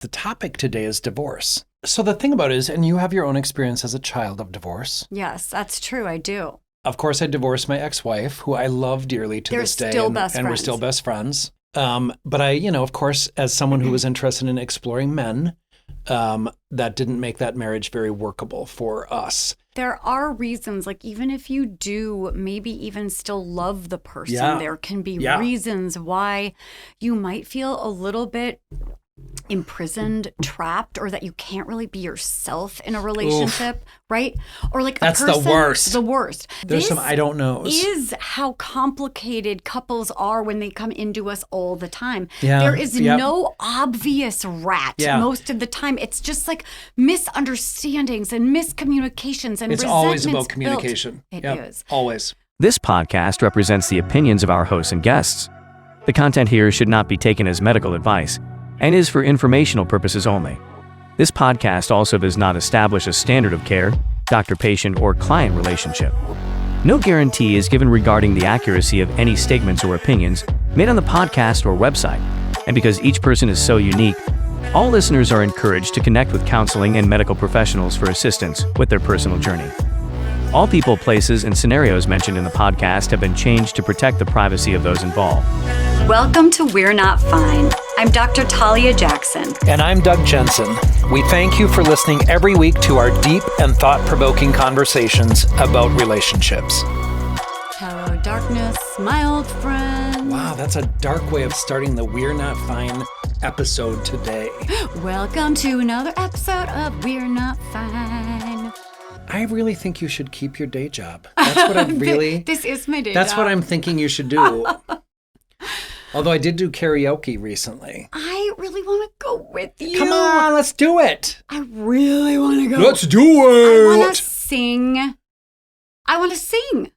The topic today is divorce. So the thing about it is, and you have your own experience as a child of divorce. Yes, that's true. I do. Of course, I divorced my ex-wife, who I love dearly to this day. Still and, best and we're friends. still best friends. But I, of course, as someone who was interested in exploring men, that didn't make that marriage very workable for us. There are reasons, like even if you do maybe even still love the person, there can be reasons why you might feel a little bit imprisoned, trapped, or that you can't really be yourself in a relationship, right? Or like that's a person, the worst. The worst. There's some I don't knows. Is how complicated couples are when they come into us all the time. Yeah. There is no obvious rat most of the time. It's just like misunderstandings and miscommunications and it's resentments always about communication. It is. Always. This podcast represents the opinions of our hosts and guests. The content here should not be taken as medical advice and is for informational purposes only. This podcast also does not establish a standard of care, doctor-patient, or client relationship. No guarantee is given regarding the accuracy of any statements or opinions made on the podcast or website. And because each person is so unique, all listeners are encouraged to connect with counseling and medical professionals for assistance with their personal journey. All people, places, and scenarios mentioned in the podcast have been changed to protect the privacy of those involved. Welcome to We're Not Fine. I'm Dr. Talia Jackson. And I'm Doug Jensen. We thank you for listening every week to our deep and thought-provoking conversations about relationships. Hello, darkness, my old friend. Wow, that's a dark way of starting the We're Not Fine episode today. Welcome to another episode of We're Not Fine. I really think you should keep your day job. That's what I really... This is my day job. That's what I'm thinking you should do. Although I did do karaoke recently. I really want to go with you. Come on, let's do it. I really want to go. Let's do it. I want to sing.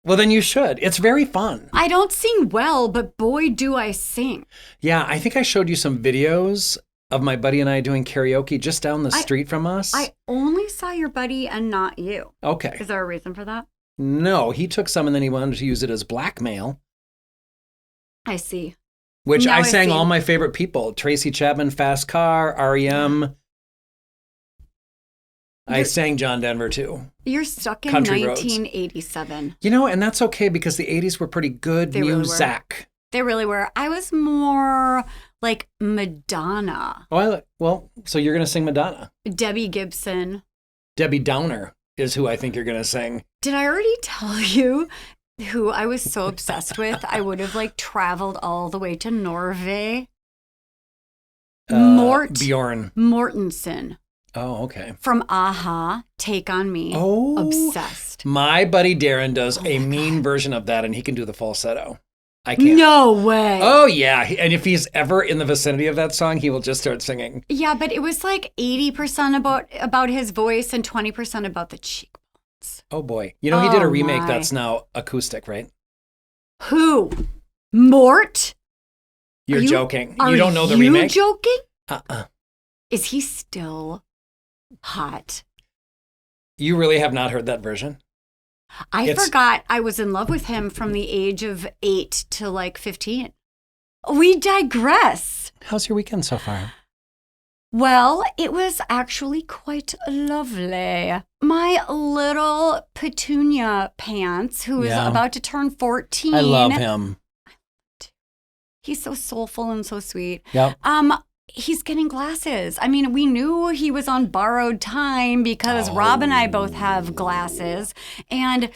Well, then you should. It's very fun. I don't sing well, but boy, do I sing. Yeah, I think I showed you some videos of my buddy and I doing karaoke just down the street from us. I only saw your buddy and not you. Okay. Is there a reason for that? No, he took some and then he wanted to use it as blackmail. I see. Which Now I I sang see. all my favorite people. Tracy Chapman, Fast Car, REM. I sang John Denver too. You're stuck in Country Roads. 1987. And that's okay because the 80s were pretty good They really were. music. They really were. I was more like Madonna. So you're going to sing Madonna. Debbie Gibson. Debbie Downer is who I think you're going to sing. Did I already tell you who I was so obsessed with? I would have traveled all the way to Norway. Bjorn Mortensen. Oh, okay. From Aha, Take on Me. Oh. Obsessed. My buddy Darren does a mean version of that and he can do the falsetto. I can't. No way. Oh, yeah. And if he's ever in the vicinity of that song, he will just start singing. Yeah, but it was 80% about his voice and 20% about the cheekbones. Oh, boy. He did a Oh, remake my. that's now acoustic, right? Who? Mort? You're joking. Are You don't know the remake? you joking? Uh-uh. Is he still hot? You really have not heard that version? I forgot I was in love with him from the age of 8 to 15. We digress. How's your weekend so far? Well, it was actually quite lovely. My little Petunia Pants, who is about to turn 14. I love him. He's so soulful and so sweet. Yep. He's getting glasses. I mean, we knew he was on borrowed time because Rob and I both have glasses. And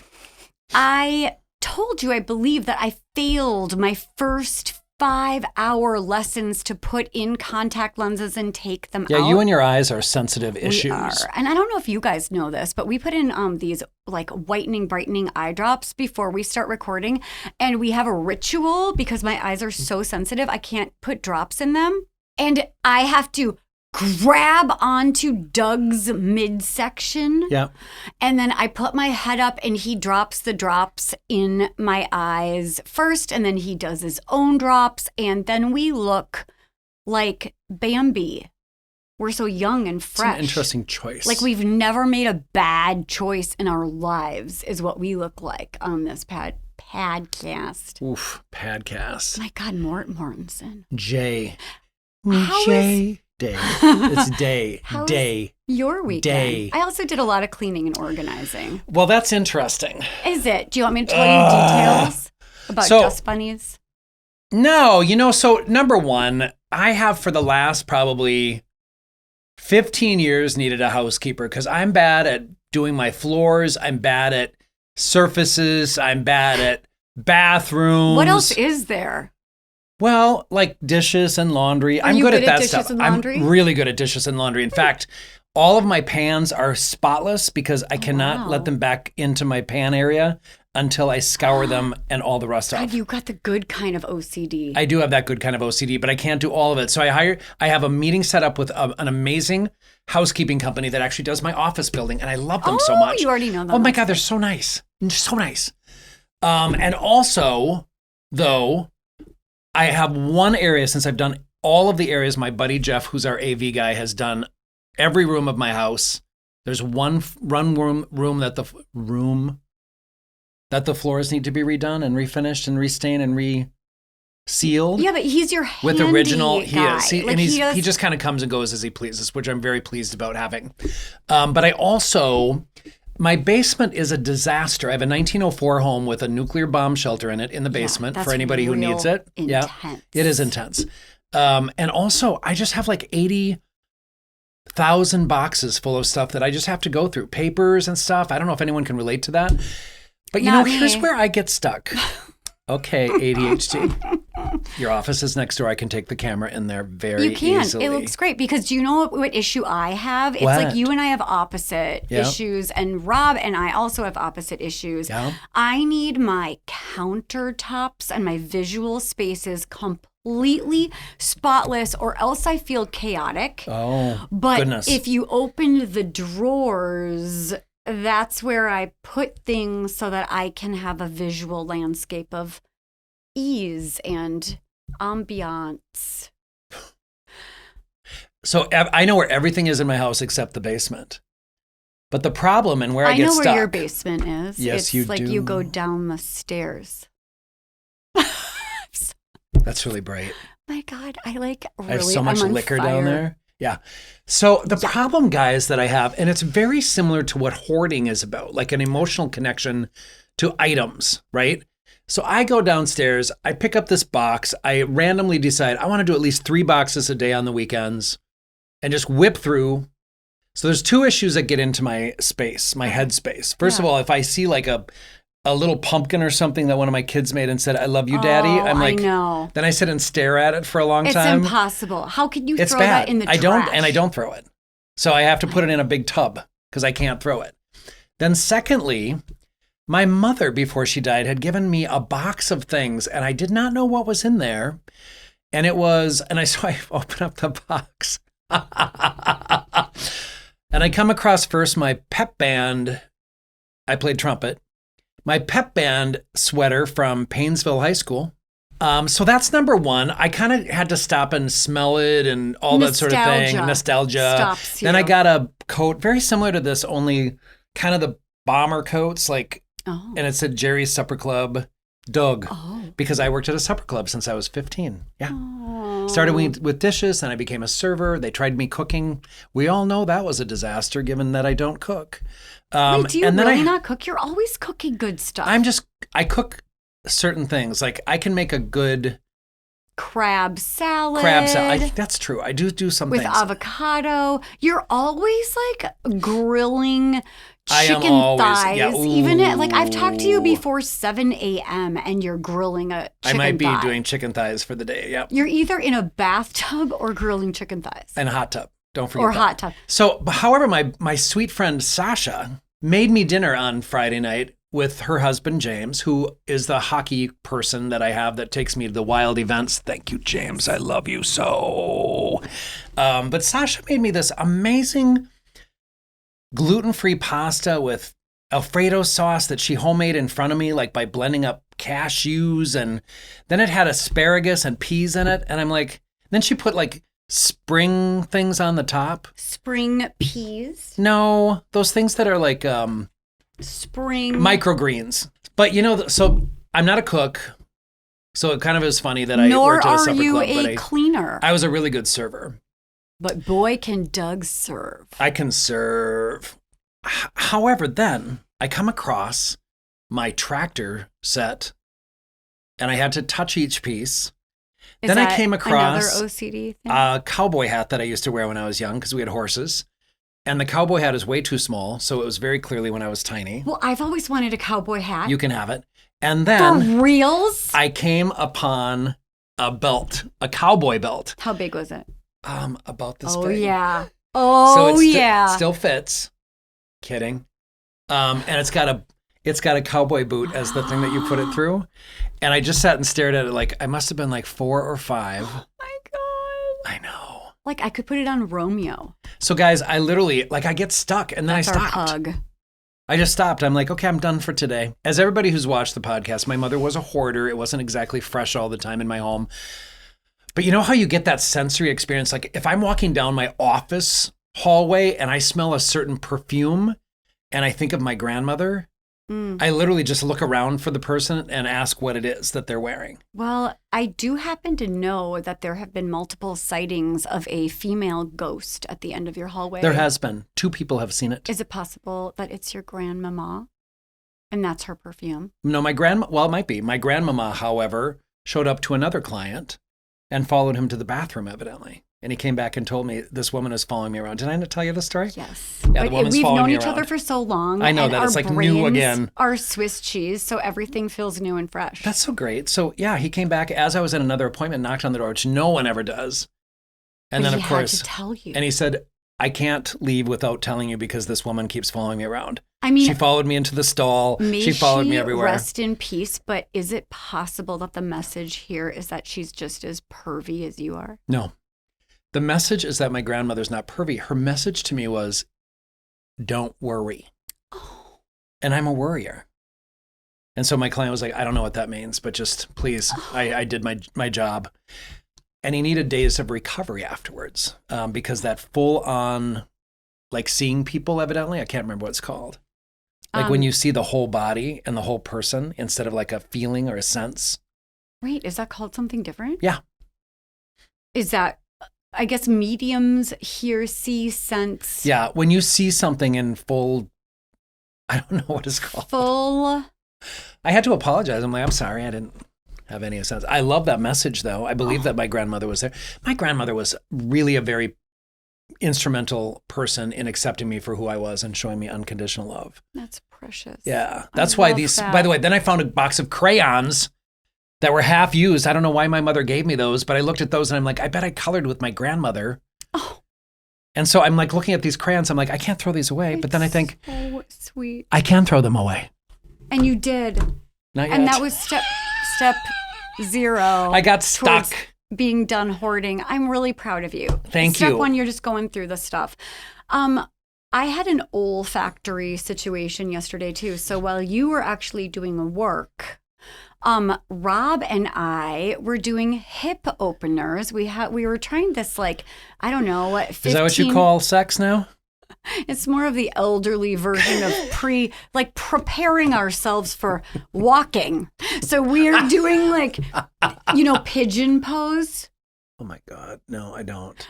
I told you, I believe, that I failed my first 5-hour lessons to put in contact lenses and take them out. Yeah, you and your eyes are sensitive issues. We are. And I don't know if you guys know this, but we put in these whitening, brightening eye drops before we start recording. And we have a ritual because my eyes are so sensitive. I can't put drops in them. And I have to grab onto Doug's midsection. Yeah. And then I put my head up and he drops the drops in my eyes first. And then he does his own drops. And then we look like Bambi. We're so young and fresh. It's an interesting choice. We've never made a bad choice in our lives is what we look like on this podcast. Oof, podcast. My God, Mortensen. Jay. How Day. It's day. How's Day. your weekend? Day. I also did a lot of cleaning and organizing. Well, that's interesting. Is it? Do you want me to tell you details about dust bunnies? No, so number one, I have for the last probably 15 years needed a housekeeper because I'm bad at doing my floors. I'm bad at surfaces. I'm bad at bathrooms. What else is there? Well, like dishes and laundry. I'm you good at good that at dishes stuff. and laundry? I'm really good at dishes and laundry. In fact, all of my pans are spotless because I cannot let them back into my pan area until I scour them and all the rust off. God, you got the good kind of OCD. I do have that good kind of OCD, but I can't do all of it. So I have a meeting set up with an amazing housekeeping company that actually does my office building, and I love them so much. You already know them. Oh my God, they're so nice. So nice. And also, though, I have one area, since I've done all of the areas, my buddy Jeff, who's our AV guy, has done every room of my house. There's one room that the floors need to be redone and refinished and restained and resealed. Yeah, but he's your handy with original. He guy. is. He, like and he just kind of comes and goes as he pleases, which I'm very pleased about having. But I also. My basement is a disaster. I have a 1904 home with a nuclear bomb shelter in it in the basement for anybody who needs it. Intense. Yeah, it is intense. And also, I just have like 80,000 boxes full of stuff that I just have to go through. Papers and stuff. I don't know if anyone can relate to that. But here's where I get stuck. Okay, ADHD. Your office is next door. I can take the camera in there very easily. You can. It looks great because do you know what issue I have? It's like you and I have opposite issues, and Rob and I also have opposite issues. Yeah. I need my countertops and my visual spaces completely spotless, or else I feel chaotic. Oh, but goodness. If you open the drawers, that's where I put things so that I can have a visual landscape of ease and ambiance. So I know where everything is in my house except the basement. But the problem and where I get stuck. I know where your basement is. Yes, you do. It's like you go down the stairs. That's really bright. My God, I have so much liquor down there. Yeah. So the problem, guys, that I have, and it's very similar to what hoarding is about, like an emotional connection to items, right? So I go downstairs, I pick up this box, I randomly decide I want to do at least 3 boxes a day on the weekends and just whip through. So there's 2 issues that get into my space, my head space. First of all, if I see like a little pumpkin or something that one of my kids made and said, "I love you, Daddy," I'm like, I know. Then I sit and stare at it for a long time. It's impossible. How could you It's throw bad. that in the trash? I don't throw it. So I have to put it in a big tub because I can't throw it. Then secondly, my mother, before she died, had given me a box of things and I did not know what was in there. And so I open up the box and I come across first my pep band. I played trumpet. My pep band sweater from Painesville High School. So that's number one. I kind of had to stop and smell it and all that sort of thing. Nostalgia. Stops you. Then I got a coat very similar to this, only kind of the bomber coats, and it said Jerry's Supper Club, Doug, because I worked at a supper club since I was 15. Yeah. Started with dishes, then I became a server. They tried me cooking. We all know that was a disaster given that I don't cook. Wait, do you really not cook? You're always cooking good stuff. I cook certain things. Like I can make a good crab salad. That's true. I do some with things. avocado. You're always like grilling chicken thighs. Yeah, even I've talked to you before 7 a.m. and you're grilling a chicken thigh. I might be doing chicken thighs for the day. Yeah. You're either in a bathtub or grilling chicken thighs. And a hot tub. Don't forget or that. hot tub. So, however, my sweet friend Sasha made me dinner on Friday night with her husband, James, who is the hockey person that I have that takes me to the wild events. Thank you, James. I love you so. But Sasha made me this amazing gluten-free pasta with Alfredo sauce that she homemade in front of me, like by blending up cashews. And then it had asparagus and peas in it. And I'm like, then she put like spring things on the top. Spring peas? No, those things that are like spring microgreens. But so I'm not a cook. So it kind of is funny that I Nor worked at a are supper you club, a but cleaner. I was a really good server. But boy, can Doug serve. I can serve. However, then I come across my tractor set and I had to touch each piece. Is Then I that came across another OCD thing? a cowboy hat that I used to wear when I was young because we had horses. And the cowboy hat is way too small, so it was very clearly when I was tiny. Well, I've always wanted a cowboy hat. You can have it. And then For reals? I came upon a belt, a cowboy belt. How big was it? About this Oh, big. yeah. So Oh, it yeah. still fits. Kidding. And it's got a cowboy boot as the thing that you put it through. And I just sat and stared at it like I must have been like 4 or 5. Oh, my God. I know. Like, I could put it on Romeo. So guys, I literally I get stuck and then That's I our stopped. pug. I just stopped. I'm like, okay, I'm done for today. As everybody who's watched the podcast, my mother was a hoarder. It wasn't exactly fresh all the time in my home. But you know how you get that sensory experience? Like if I'm walking down my office hallway and I smell a certain perfume and I think of my grandmother, I literally just look around for the person and ask what it is that they're wearing. Well, I do happen to know that there have been multiple sightings of a female ghost at the end of your hallway. There has been. 2 people have seen it. Is it possible that it's your grandmama and that's her perfume? No, well, it might be. My grandmama, however, showed up to another client and followed him to the bathroom, evidently. And he came back and told me, this woman is following me around. Did I not tell you the story? Yes. Yeah, the woman's We've following known me each other around. for so long. I know and that. our It's like new brains again. are Swiss cheese, so everything feels new and fresh. That's so great. So yeah, he came back as I was at another appointment, knocked on the door, which no one ever does. And But then he of course, had to tell you. and he said, I can't leave without telling you because this woman keeps following me around. I mean, She followed me into the stall. may She followed me everywhere. Rest in peace, but is it possible that the message here is that she's just as pervy as you are? No. The message is that my grandmother's not pervy. Her message to me was, don't worry. Oh. And I'm a worrier. And so my client was like, I don't know what that means, but just please, I did my job. And he needed days of recovery afterwards because that full on, like seeing people evidently, I can't remember what it's called. Like when you see the whole body and the whole person instead of like a feeling or a sense. Wait, is that called something different? Yeah. Is that, I guess mediums hear, see, sense. Yeah. When you see something in full, I don't know what it's called. Full. I had to apologize. I'm like, I'm sorry. I didn't have any sense. I love that message though. I believe that my grandmother was there. My grandmother was really a very instrumental person in accepting me for who I was and showing me unconditional love. That's precious. Yeah. That's why these, by the way, then I found a box of crayons that were half used. I don't know why my mother gave me those, but I looked at those and I'm like, I bet I colored with my grandmother. Oh. And so I'm like looking at these crayons. I'm like, I can't throw these away. But then I think, so sweet. I can throw them away. And you did. Not yet. And that was step 0. I got stuck. towards being done hoarding. I'm really proud of you. Thank you. Step 1, you're just going through the stuff. I had an olfactory situation yesterday too. So while you were actually doing the work, Rob and I were doing hip openers. We were trying this like, I don't know what, 15. Is that what you call sex now? It's more of the elderly version of preparing ourselves for walking. So we're doing like, pigeon pose. Oh my God. No, I don't.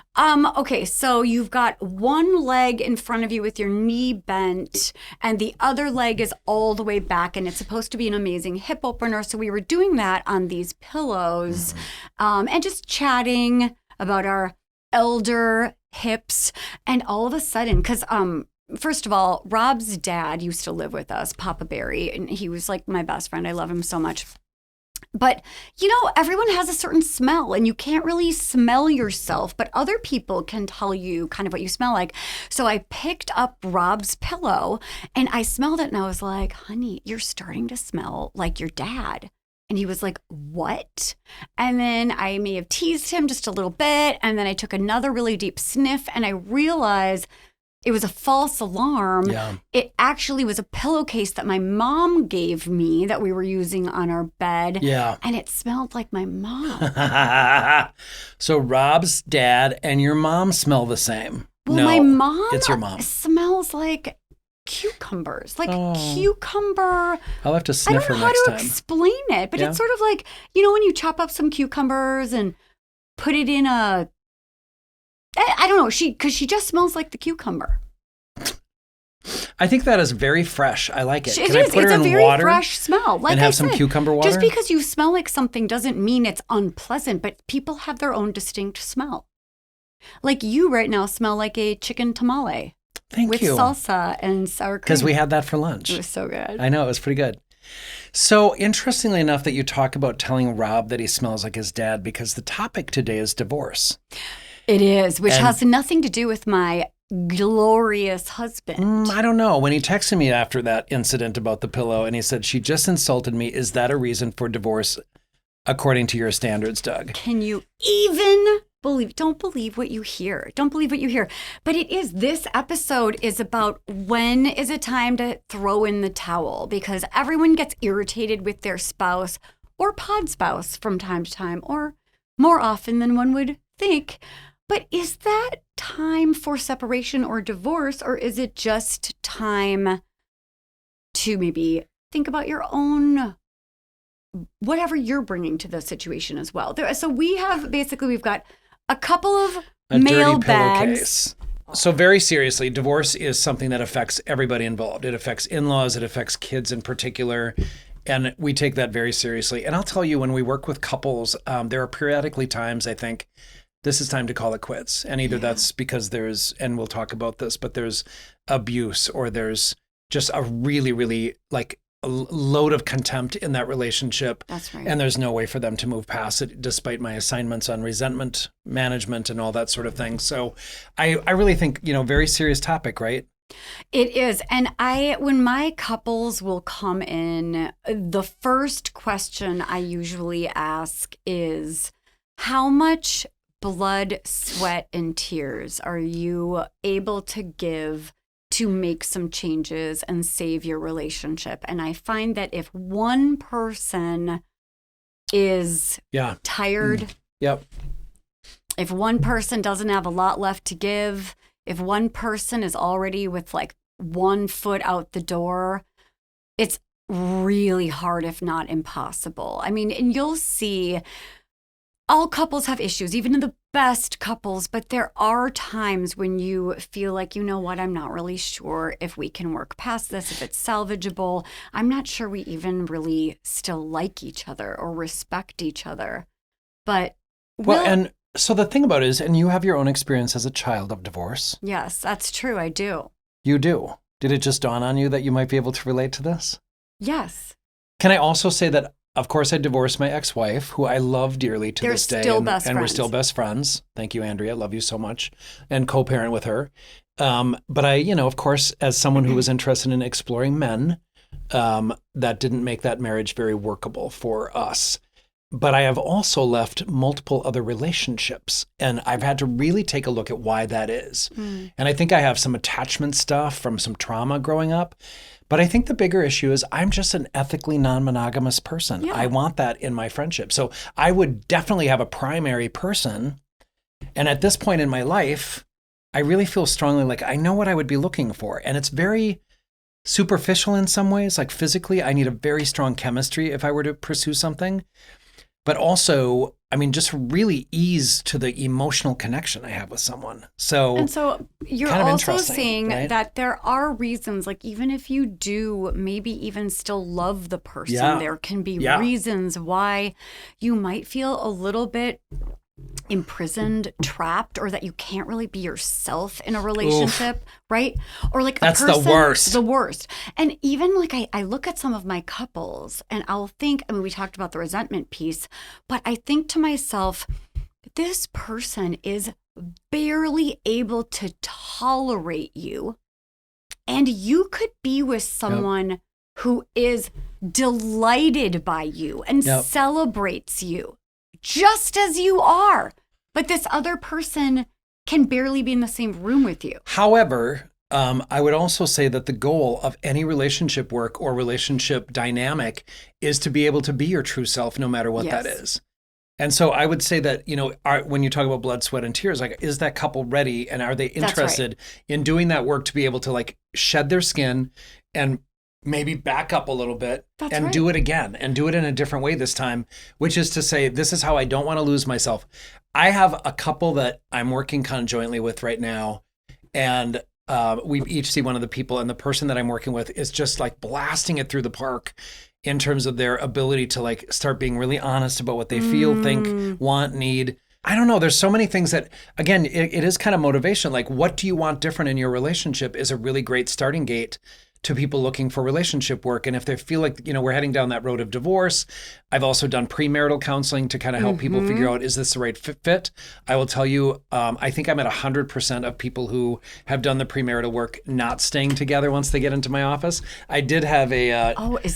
Okay, so you've got one leg in front of you with your knee bent, and the other leg is all the way back, and it's supposed to be an amazing hip opener. So we were doing that on these pillows, and just chatting about our elder hips, and all of a sudden, because first of all, Rob's dad used to live with us, Papa Barry, and he was like my best friend. I love him so much. But, everyone has a certain smell and you can't really smell yourself, but other people can tell you kind of what you smell like. So I picked up Rob's pillow and I smelled it and I was like, honey, you're starting to smell like your dad. And he was like, what? And then I may have teased him just a little bit. And then I took another really deep sniff and I realized it was a false alarm. Yeah. It actually was a pillowcase that my mom gave me that we were using on our bed. Yeah. And it smelled like my mom. So Rob's dad and your mom smell the same. Well, No, my mom it's your mom. smells like cucumbers, like cucumber. I'll have to I sniff don't her know how next to time. explain it, but it's sort of like, when you chop up some cucumbers and put it in I don't know, because she just smells like the cucumber. I think that is very fresh. I like it. It Can I is. put her It's a in very water fresh smell. Like and have I some said, cucumber water? Just because you smell like something doesn't mean it's unpleasant, but people have their own distinct smell. Like you right now smell like a chicken tamale. Thank you. With salsa and sour cream. Because we had that for lunch. It was so good. I know, it was pretty good. So interestingly enough that you talk about telling Rob that he smells like his dad, because the topic today is divorce. It is, which has nothing to do with my glorious husband. I don't know. When he texted me after that incident about the pillow and he said, she just insulted me, is that a reason for divorce according to your standards, Doug? Can you even believe? Don't believe what you hear. Don't believe what you hear. But this episode is about when is it time to throw in the towel, because everyone gets irritated with their spouse or pod spouse from time to time, or more often than one would think. But is that time for separation or divorce, or is it just time to maybe think about your own, whatever you're bringing to the situation as well? So we've got a couple of mailbags. So very seriously, divorce is something that affects everybody involved. It affects in-laws, it affects kids in particular, and we take that very seriously. And I'll tell you, when we work with couples, there are periodically times I think, this is time to call it quits. And either that's because there's, and we'll talk about this, but there's abuse, or there's just a really, really like a load of contempt in that relationship. That's right. And there's no way for them to move past it, despite my assignments on resentment management and all that sort of thing. So I really think, very serious topic, right? It is. And when my couples will come in, the first question I usually ask is, how much blood, sweat, and tears are you able to give to make some changes and save your relationship? And I find that if one person is tired, if one person doesn't have a lot left to give, if one person is already with like one foot out the door, it's really hard, if not impossible. I mean, and you'll see all couples have issues, even in the best couples, but there are times when you feel like, you know what, I'm not really sure if we can work past this, if it's salvageable. I'm not sure we even really still like each other or respect each other. But and so the thing about it is, and you have your own experience as a child of divorce. Yes, that's true. I do. You do. Did it just dawn on you that you might be able to relate to this? Yes. Can I also say that, of course, I divorced my ex-wife, who I love dearly to this day. Still and, best and friends. We're still best friends. Thank you, Andrea. Love you so much. And co-parent with her. But I, of course, as someone who was interested in exploring men, that didn't make that marriage very workable for us. But I have also left multiple other relationships, and I've had to really take a look at why that is. And I think I have some attachment stuff from some trauma growing up. But I think the bigger issue is I'm just an ethically non-monogamous person. Yeah. I want that in my friendship. So I would definitely have a primary person. And at this point in my life, I really feel strongly like I know what I would be looking for. And it's very superficial in some ways. Like physically, I need a very strong chemistry if I were to pursue something. But also, I mean, just really ease to the emotional connection I have with someone. And so you're kind of also interesting, saying right? that there are reasons, like even if you do maybe even still love the person, there can be reasons why you might feel a little bit imprisoned, trapped, or that you can't really be yourself in a relationship, right? Or like That's a person, the worst. The worst. And even like I look at some of my couples and I'll think, I mean, we talked about the resentment piece, but I think to myself, this person is barely able to tolerate you. And you could be with someone who is delighted by you and celebrates you just as you are. But this other person can barely be in the same room with you. However, I would also say that the goal of any relationship work or relationship dynamic is to be able to be your true self no matter what that is. And so I would say that, when you talk about blood, sweat, and tears, like, is that couple ready, and are they interested in doing that work to be able to like shed their skin and maybe back up a little bit do it again and do it in a different way this time, which is to say, this is how I don't want to lose myself. I have a couple that I'm working conjointly with right now, and we each see one of the people, and the person that I'm working with is just like blasting it through the park in terms of their ability to like start being really honest about what they feel, think, want, need. I don't know. There's so many things that, again, it is kind of motivation. Like, what do you want different in your relationship is a really great starting gate to people looking for relationship work. And if they feel like, we're heading down that road of divorce, I've also done premarital counseling to kind of help people figure out, is this the right fit? I will tell you, I think I'm at 100% of people who have done the premarital work not staying together once they get into my office. I did have a... is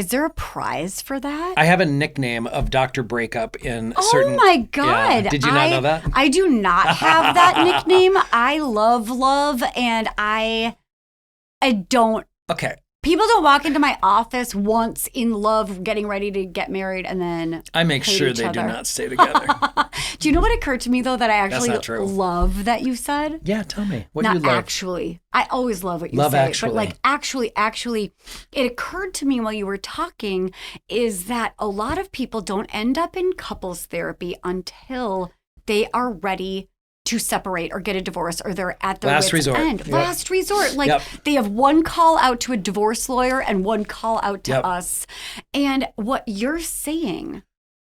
there a prize for that? I have a nickname of Dr. Breakup in Oh certain... my God. Yeah. Did you not know that? I do not have that nickname. I love, and I don't. Okay. People don't walk into my office once in love, getting ready to get married, and then I make hate sure each they other. do not stay together. Do you know what occurred to me, though, that I That's actually not true. love that you said? Yeah, tell me. What Not do you love? actually. I always love what you Love say. actually. But like actually, it occurred to me while you were talking is that a lot of people don't end up in couples therapy until they are ready to separate or get a divorce, or they're at their wit's end. Yep. Last resort. Like they have one call out to a divorce lawyer and one call out to us. And what you're saying,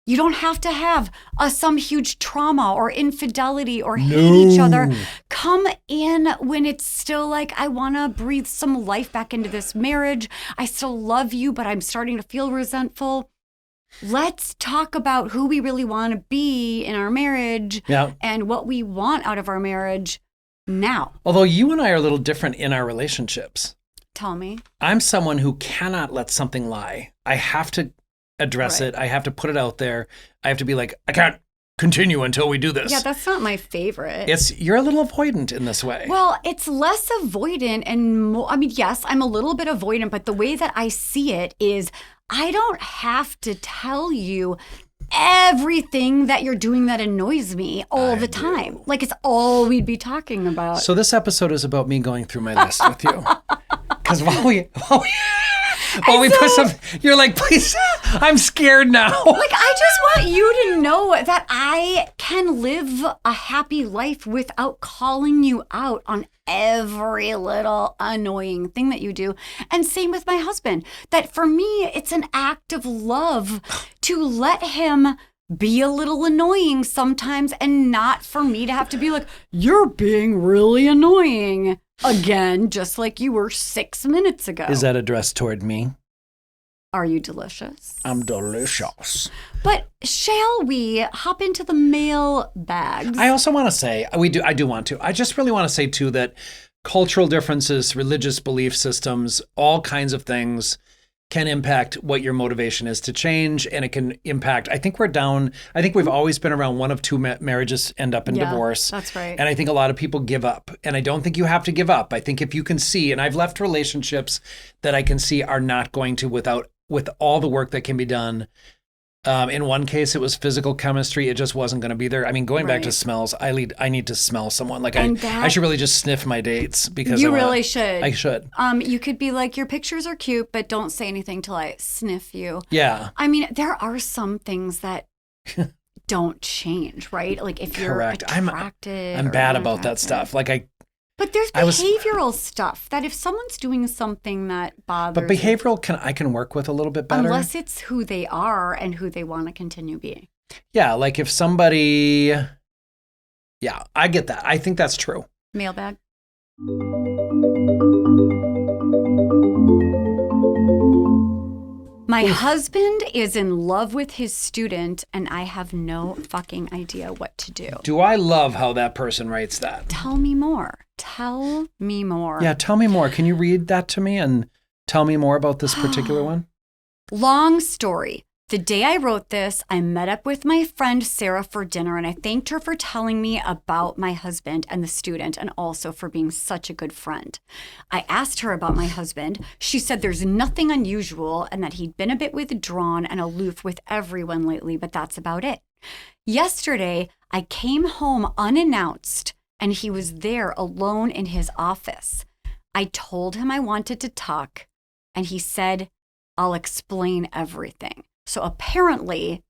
you don't have to have some huge trauma or infidelity or hate each other. Come in when it's still like, I want to breathe some life back into this marriage. I still love you, but I'm starting to feel resentful. Let's talk about who we really want to be in our marriage and what we want out of our marriage now. Although you and I are a little different in our relationships. Tell me. I'm someone who cannot let something lie. I have to address it. I have to put it out there. I have to be like, I can't continue until we do this. Yeah, that's not my favorite. You're a little avoidant in this way. Well, it's less avoidant and more, yes, I'm a little bit avoidant, but the way that I see it is I don't have to tell you everything that you're doing that annoys me all the time. Like it's all we'd be talking about. So this episode is about me going through my list with you. Because while we put some, you're like, please, I'm scared now. Like, I just want you to know that I can live a happy life without calling you out on every little annoying thing that you do. And same with my husband, that for me, it's an act of love to let him be a little annoying sometimes and not for me to have to be like, you're being really annoying again, just like you were 6 minutes ago. Is that addressed toward me? Are you delicious? I'm delicious. But shall we hop into the mail bags? I also want to say, I do want to. I just really want to say too that cultural differences, religious belief systems, all kinds of things can impact what your motivation is to change, and it can impact, I think we've always been around one of two marriages end up in divorce. That's right. And I think a lot of people give up, and I don't think you have to give up. I think if you can see, and I've left relationships that I can see are not going to with all the work that can be done. In one case, it was physical chemistry. It just wasn't going to be there. I mean, going back to smells, I need to smell someone. Like I should really just sniff my dates because you really should. I should. You could be like, your pictures are cute, but don't say anything till I sniff you. Yeah. I mean, there are some things that don't change, right? Like if you're attracted. I'm bad about that stuff. But there's behavioral stuff that if someone's doing something that bothers But behavioral I can work with a little bit better. Unless it's who they are and who they want to continue being. Yeah, like if somebody... Yeah, I get that. I think that's true. Mailbag. My husband is in love with his student, and I have no fucking idea what to do. Do I love how that person writes that? Tell me more. Tell me more. Yeah, tell me more. Can you read that to me and tell me more about this particular one? Long story. The day I wrote this, I met up with my friend Sarah for dinner, and I thanked her for telling me about my husband and the student, and also for being such a good friend. I asked her about my husband. She said there's nothing unusual and that he'd been a bit withdrawn and aloof with everyone lately, but that's about it. Yesterday, I came home unannounced, and he was there alone in his office. I told him I wanted to talk, and he said, I'll explain everything. So apparently,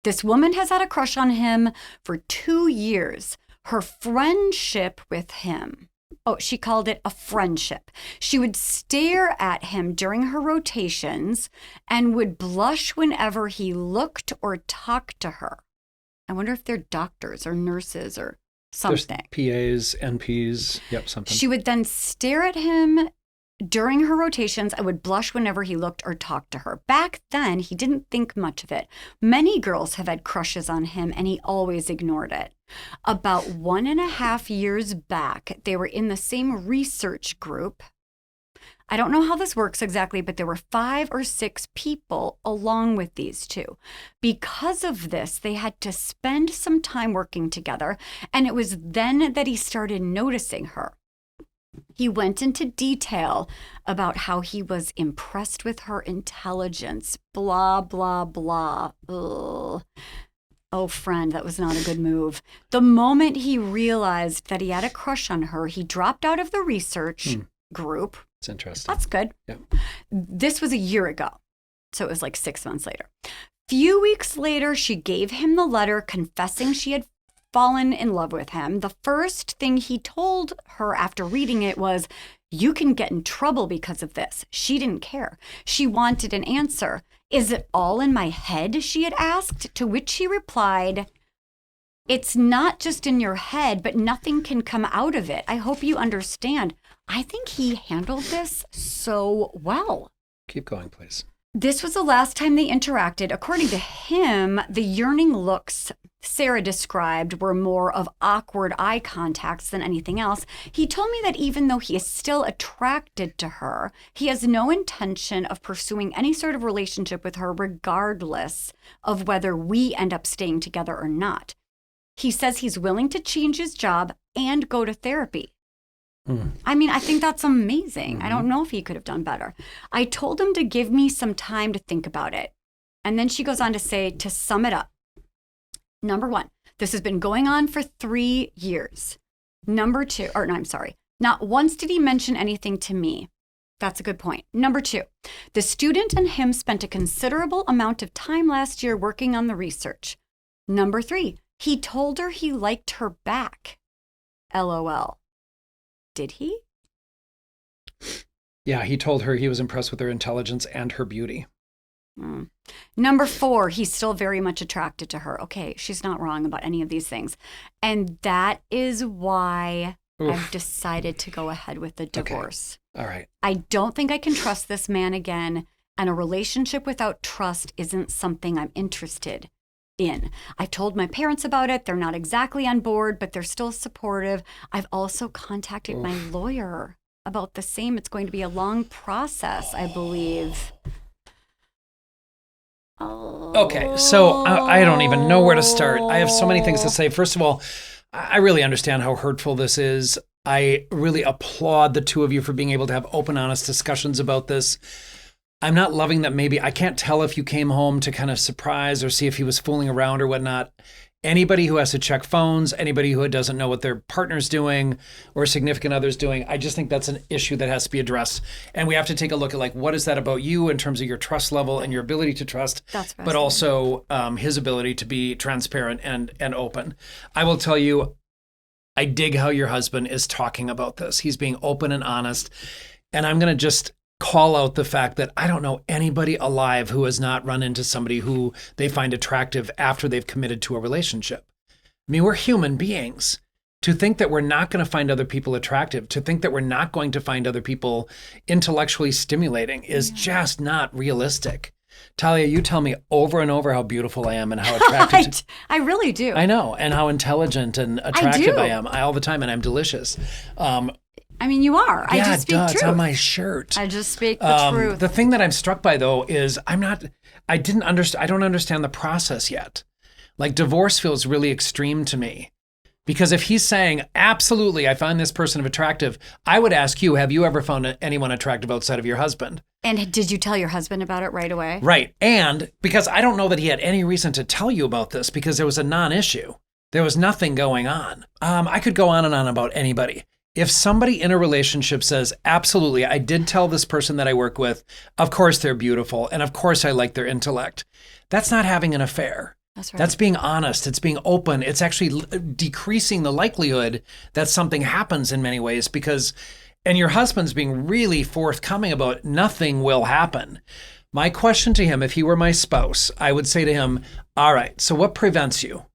this woman has had a crush on him for 2 years. Her friendship with him, she called it a friendship. She would stare at him during her rotations and would blush whenever he looked or talked to her. I wonder if they're doctors or nurses or something. There's PAs, NPs, something. She would then stare at him during her rotations. I would blush whenever he looked or talked to her. Back then, he didn't think much of it. Many girls have had crushes on him, and he always ignored it. About 1.5 years back, they were in the same research group. I don't know how this works exactly, but there were 5 or 6 people along with these two. Because of this, they had to spend some time working together, and it was then that he started noticing her. He went into detail about how he was impressed with her intelligence, blah, blah, blah. Ugh. Oh, friend, that was not a good move. The moment he realized that he had a crush on her, he dropped out of the research group. It's interesting. That's good. Yep. This was a year ago, so it was like 6 months later. Few weeks later, she gave him the letter confessing she had fallen in love with him. The first thing he told her after reading it was, "You can get in trouble because of this." She didn't care. She wanted an answer. "Is it all in my head?" she had asked, to which he replied, "It's not just in your head, but nothing can come out of it. I hope you understand." I think he handled this so well. Keep going, please. This was the last time they interacted. According to him, the yearning looks Sarah described were more of awkward eye contacts than anything else. He told me that even though he is still attracted to her, he has no intention of pursuing any sort of relationship with her, regardless of whether we end up staying together or not. He says he's willing to change his job and go to therapy. I mean, I think that's amazing. I don't know if he could have done better. I told him to give me some time to think about it. And then she goes on to say, to sum it up, number 1, this has been going on for 3 years. Number 2, not once did he mention anything to me. That's a good point. Number 2, the student and him spent a considerable amount of time last year working on the research. Number 3, he told her he liked her back. LOL. Did he? Yeah, he told her he was impressed with her intelligence and her beauty. Number 4, he's still very much attracted to her. Okay, she's not wrong about any of these things. And that is why I've decided to go ahead with the divorce. Okay. All right. I don't think I can trust this man again, and a relationship without trust isn't something I'm interested in. I've told my parents about it. They're not exactly on board, but they're still supportive. I've also contacted my lawyer about the same. It's going to be a long process, I believe. Okay, so I don't even know where to start. I have so many things to say. First of all, I really understand how hurtful this is. I really applaud the two of you for being able to have open, honest discussions about this. I'm not loving that maybe, I can't tell if you came home to kind of surprise or see if he was fooling around or whatnot. Anybody who has to check phones, anybody who doesn't know what their partner's doing or significant other's doing, I just think that's an issue that has to be addressed. And we have to take a look at, like, what is that about you in terms of your trust level and your ability to trust, but also his ability to be transparent and open. I will tell you, I dig how your husband is talking about this. He's being open and honest. And I'm going to just call out the fact that I don't know anybody alive who has not run into somebody who they find attractive after they've committed to a relationship. I mean, we're human beings. To think that we're not going to find other people attractive, to think that we're not going to find other people intellectually stimulating is just not realistic. Talia, you tell me over and over how beautiful I am and how attractive. I really do. I know, and how intelligent and attractive I am all the time, and I'm delicious. I mean, you are. I just speak truth. It's on my shirt. I just speak the truth. The thing that I'm struck by, though, is I don't understand the process yet. Like divorce feels really extreme to me. Because if he's saying, absolutely, I find this person attractive, I would ask you, have you ever found anyone attractive outside of your husband? And did you tell your husband about it right away? Right. And because I don't know that he had any reason to tell you about this because it was a non-issue. There was nothing going on. I could go on and on about anybody. If somebody in a relationship says, absolutely, I did tell this person that I work with, of course they're beautiful, and of course I like their intellect, that's not having an affair. That's right. That's being honest. It's being open. It's actually decreasing the likelihood that something happens in many ways and your husband's being really forthcoming about nothing will happen. My question to him, if he were my spouse, I would say to him, all right, so what prevents you?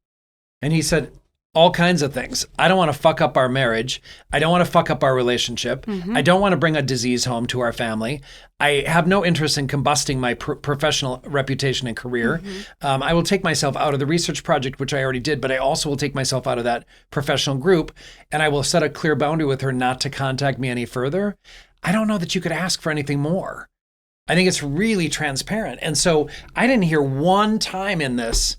And he said, all kinds of things. I don't want to fuck up our marriage. I don't want to fuck up our relationship. Mm-hmm. I don't want to bring a disease home to our family. I have no interest in combusting my professional reputation and career. Mm-hmm. I will take myself out of the research project, which I already did, but I also will take myself out of that professional group, and I will set a clear boundary with her not to contact me any further. I don't know that you could ask for anything more. I think it's really transparent. And so I didn't hear one time in this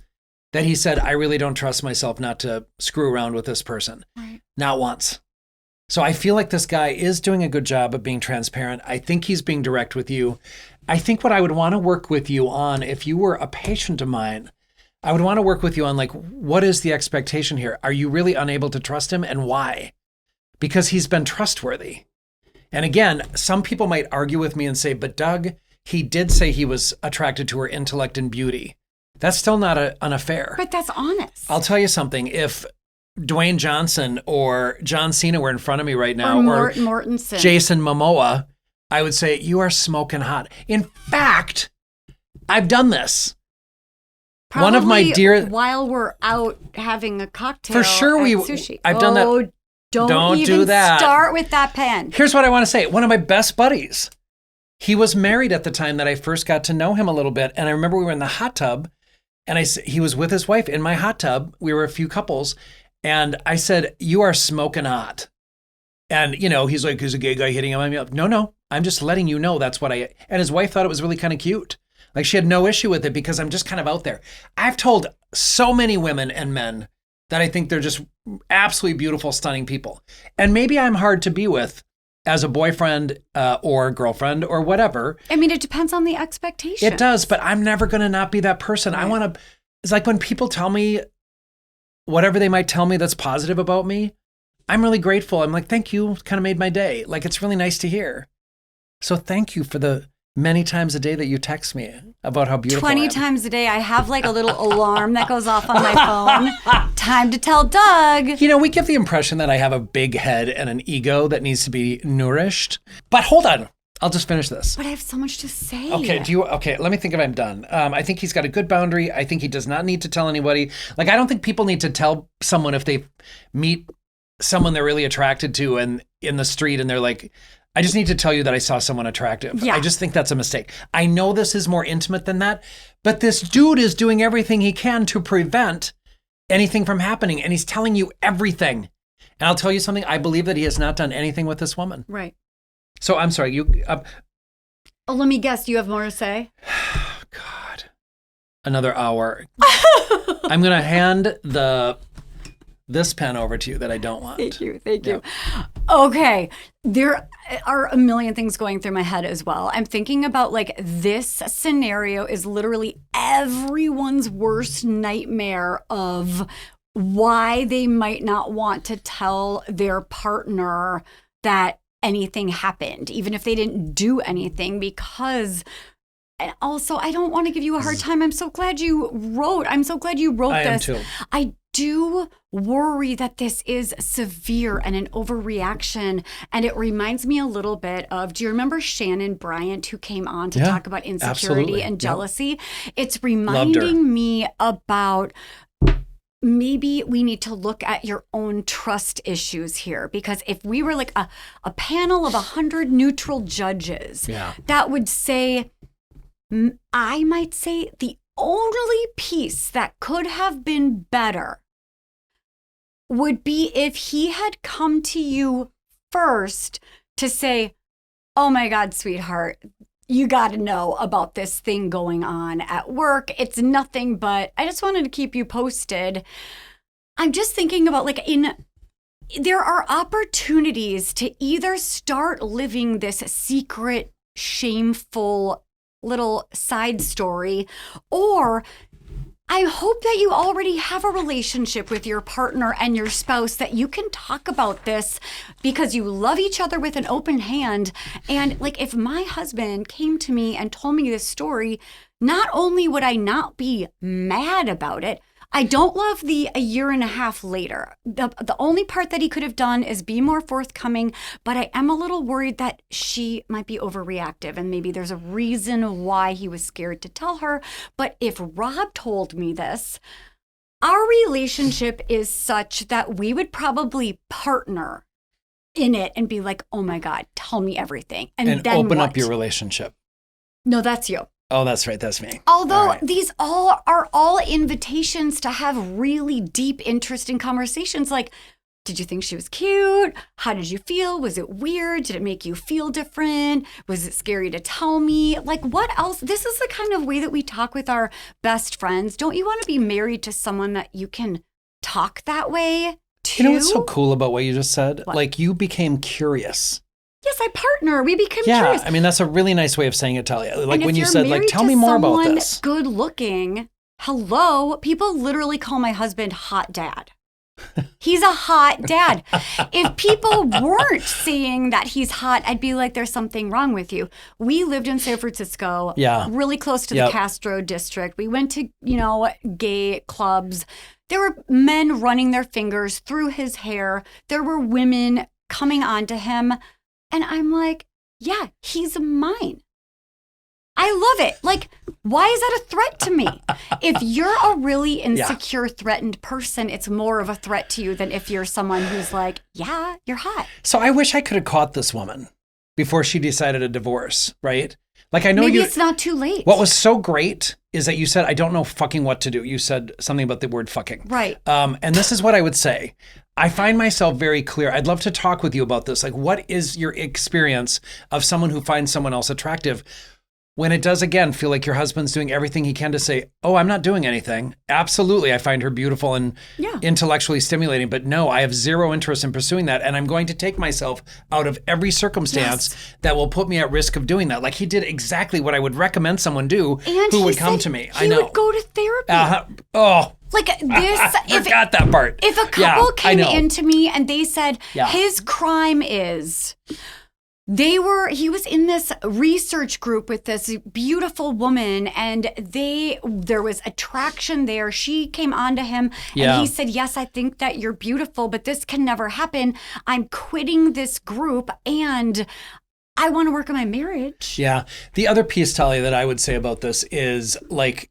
that he said, I really don't trust myself not to screw around with this person. Right. Not once. So I feel like this guy is doing a good job of being transparent. I think he's being direct with you. I think what I would want to work with you on, if you were a patient of mine, I would want to work with you on like, what is the expectation here? Are you really unable to trust him, and why? Because he's been trustworthy. And again, some people might argue with me and say, but Doug, he did say he was attracted to her intellect and beauty. That's still not an affair. But that's honest. I'll tell you something. If Dwayne Johnson or John Cena were in front of me right now, or Mortensen, Jason Momoa, I would say, you are smoking hot. In fact, I've done this. Probably one of my dear, while we're out having a cocktail for sure, at sushi. I've done that. Don't even do that. Start with that pen. Here's what I want to say. One of my best buddies, he was married at the time that I first got to know him a little bit. And I remember we were in the hot tub, and he was with his wife in my hot tub. We were a few couples. And I said, you are smoking hot. And, he's like, is a gay guy hitting him? I'm like, no, I'm just letting you know that's what and his wife thought it was really kind of cute. Like she had no issue with it because I'm just kind of out there. I've told so many women and men that I think they're just absolutely beautiful, stunning people. And maybe I'm hard to be with as a boyfriend or girlfriend or whatever. I mean, it depends on the expectation. It does, but I'm never going to not be that person. Right. It's like when people tell me whatever they might tell me that's positive about me, I'm really grateful. I'm like, thank you. Kind of made my day. Like, it's really nice to hear. So thank you for the many times a day that you text me about how beautiful 20 times a day. I have like a little alarm that goes off on my phone. Time to tell Doug. We give the impression that I have a big head and an ego that needs to be nourished. But hold on. I'll just finish this. But I have so much to say. Okay, let me think if I'm done. I think he's got a good boundary. I think he does not need to tell anybody. Like, I don't think people need to tell someone if they meet someone they're really attracted to and in the street and they're like, I just need to tell you that I saw someone attractive. Yeah. I just think that's a mistake. I know this is more intimate than that, but this dude is doing everything he can to prevent anything from happening, and he's telling you everything. And I'll tell you something, I believe that he has not done anything with this woman. Right. So I'm sorry, let me guess, do you have more to say? God. Another hour. I'm going to hand this pen over to you that I don't want. Thank you. Okay. There are a million things going through my head as well. I'm thinking about like this scenario is literally everyone's worst nightmare of why they might not want to tell their partner that anything happened, even if they didn't do anything, because... And also, I don't want to give you a hard time. I'm so glad you wrote this. I am too. I do worry that this is severe and an overreaction. And it reminds me a little bit of, do you remember Shannon Bryant, who came on to talk about insecurity and jealousy? Yep. It's reminding me about maybe we need to look at your own trust issues here. Because if we were like a panel of 100 neutral judges, that would say... I might say the only piece that could have been better would be if he had come to you first to say, oh my God, sweetheart, you got to know about this thing going on at work. It's nothing but, I just wanted to keep you posted. I'm just thinking about like there are opportunities to either start living this secret, shameful little side story, or I hope that you already have a relationship with your partner and your spouse that you can talk about this because you love each other with an open hand. And like, if my husband came to me and told me this story, not only would I not be mad about it, I don't love the a year and a half later. The only part that he could have done is be more forthcoming, but I am a little worried that she might be overreactive and maybe there's a reason why he was scared to tell her. But if Rob told me this, our relationship is such that we would probably partner in it and be like, oh my God, tell me everything. And then open what? up your relationship. No, that's you. Oh, that's right. That's me. Although these are all invitations to have really deep, interesting conversations. Like, did you think she was cute? How did you feel? Was it weird? Did it make you feel different? Was it scary to tell me? Like, what else? This is the kind of way that we talk with our best friends. Don't you want to be married to someone that you can talk that way to? You know what's so cool about what you just said? What? Like, you became curious. Yes, I partner. We became Yeah, curious. I mean, that's a really nice way of saying it, Talia. Like And when if you you're said, like, married tell to me more about someone this. Good looking. Hello. People literally call my husband hot dad. He's a hot dad. If people weren't saying that he's hot, I'd be like, there's something wrong with you. We lived in San Francisco, really close to the Castro district. We went to, gay clubs. There were men running their fingers through his hair. There were women coming on to him. And I'm like, yeah, he's mine. I love it. Like, why is that a threat to me? If you're a really insecure, threatened person, it's more of a threat to you than if you're someone who's like, yeah, you're hot. So I wish I could have caught this woman before she decided a divorce, right? Like, I know Maybe it's not too late. What was so great is that you said, I don't know fucking what to do. You said something about the word fucking. Right. And this is what I would say. I find myself very clear. I'd love to talk with you about this. Like, what is your experience of someone who finds someone else attractive when it does, again, feel like your husband's doing everything he can to say, oh, I'm not doing anything. Absolutely, I find her beautiful and intellectually stimulating, but no, I have zero interest in pursuing that. And I'm going to take myself out of every circumstance that will put me at risk of doing that. Like, he did exactly what I would recommend someone do who would come to me. I know. He would go to therapy. Like this, I forgot that part. If a couple came into me and they said, his crime is, he was in this research group with this beautiful woman and there was attraction there. She came on to him and he said, yes, I think that you're beautiful, but this can never happen. I'm quitting this group and I want to work on my marriage. Yeah. The other piece, Talia, that I would say about this is, like,